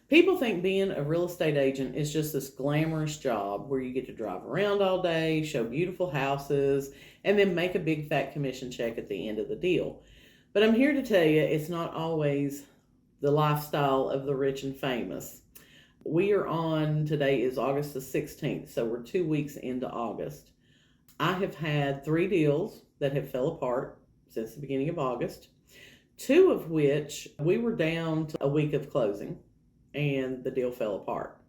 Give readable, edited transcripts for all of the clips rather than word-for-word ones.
People think being a real estate agent is just this glamorous job where you get to drive around all day, show beautiful houses, and then make a big fat commission check at the end of the deal. But I'm here to tell you it's not always the lifestyle of the rich and famous. We are on, today is August the 16th, so we're 2 weeks into August. I have had 3 deals that have fell apart since the beginning of August, two of which we were down to a week of closing and the deal fell apart.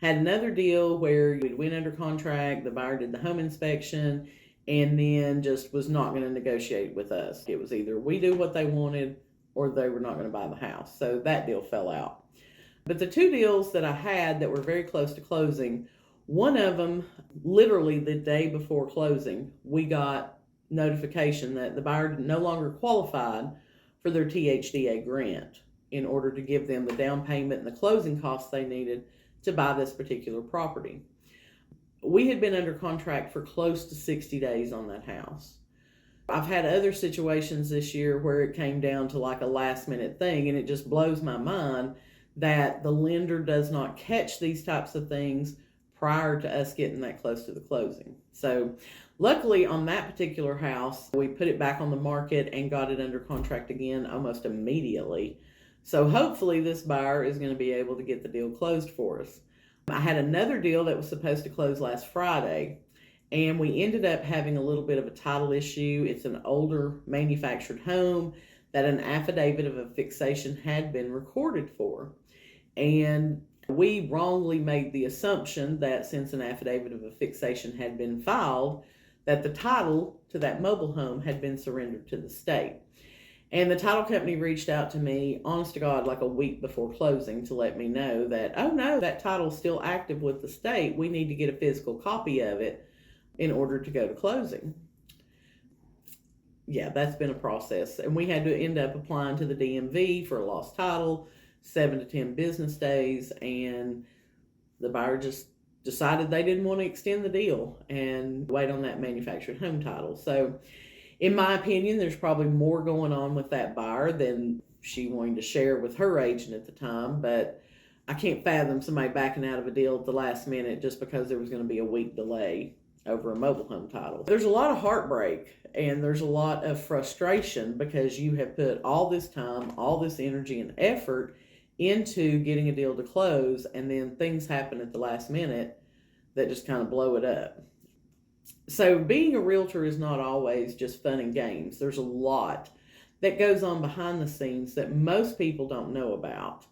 Had another deal where we went under contract, the buyer did the home inspection, and then just was not going to negotiate with us. It was either we do what they wanted or they were not going to buy the house. So that deal fell out. But the 2 deals that I had that were very close to closing, one of them, literally the day before closing, we got notification that the buyer no longer qualified for their THDA grant in order to give them the down payment and the closing costs they needed to buy this particular property. We had been under contract for close to 60 days on that house. I've had other situations this year where it came down to like a last minute thing, and it just blows my mind that the lender does not catch these types of things prior to us getting that close to the closing. So luckily on that particular house, we put it back on the market and got it under contract again almost immediately. So hopefully this buyer is going to be able to get the deal closed for us. I had another deal that was supposed to close last Friday, and we ended up having a little bit of a title issue. It's an older manufactured home that an affidavit of a fixation had been recorded for. And we wrongly made the assumption that since an affidavit of a fixation had been filed, that the title to that mobile home had been surrendered to the state. And the title company reached out to me, honest to God, like a week before closing to let me know that, oh no, that title's still active with the state. We need to get a physical copy of it in order to go to closing. Yeah, that's been a process. And we had to end up applying to the DMV for a lost title, 7 to 10 business days. And the buyer just decided they didn't want to extend the deal and wait on that manufactured home title. So in my opinion, there's probably more going on with that buyer than she wanted to share with her agent at the time. But I can't fathom somebody backing out of a deal at the last minute just because there was going to be a week delay over a mobile home title. There's a lot of heartbreak and there's a lot of frustration because you have put all this time, all this energy and effort into getting a deal to close, and then things happen at the last minute that just kind of blow it up. So being a realtor is not always just fun and games. There's a lot that goes on behind the scenes that most people don't know about,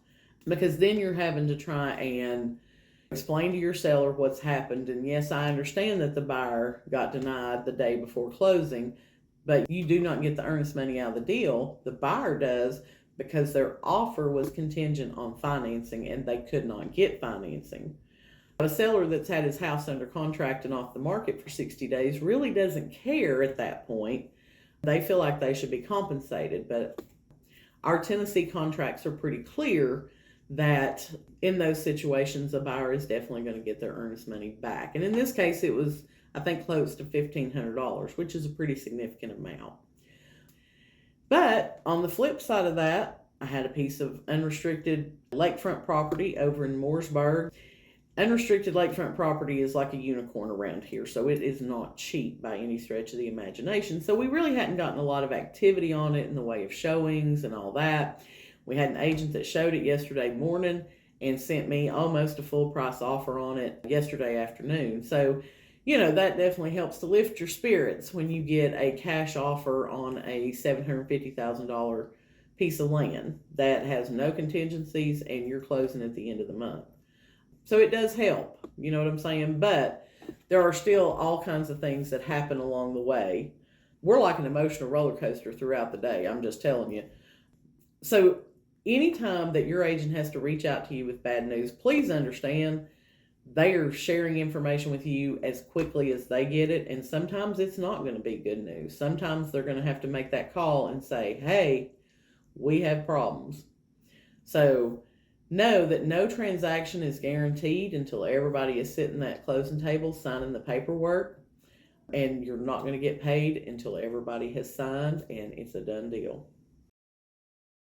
because then you're having to try and explain to your seller what's happened. And yes, I understand that the buyer got denied the day before closing, but you do not get the earnest money out of the deal. The buyer does, because their offer was contingent on financing and they could not get financing. A seller that's had his house under contract and off the market for 60 days really doesn't care at that point. They feel like they should be compensated, but our Tennessee contracts are pretty clear that in those situations, the buyer is definitely going to get their earnest money back. And in this case, it was, I think, close to $1,500, which is a pretty significant amount. But on the flip side of that, I had a piece of unrestricted lakefront property over in Mooresburg. Unrestricted lakefront property is like a unicorn around here, so it is not cheap by any stretch of the imagination. So we really hadn't gotten a lot of activity on it in the way of showings and all that. We had an agent that showed it yesterday morning and sent me almost a full price offer on it yesterday afternoon. So, you know, that definitely helps to lift your spirits when you get a cash offer on a $750,000 piece of land that has no contingencies and you're closing at the end of the month. So it does help, you know what I'm saying? But there are still all kinds of things that happen along the way. We're like an emotional roller coaster throughout the day, I'm just telling you. So anytime that your agent has to reach out to you with bad news, please understand they are sharing information with you as quickly as they get it. And sometimes it's not going to be good news. Sometimes they're going to have to make that call and say, hey, we have problems. So know that no transaction is guaranteed until everybody is sitting at closing table signing the paperwork, and you're not going to get paid until everybody has signed and it's a done deal.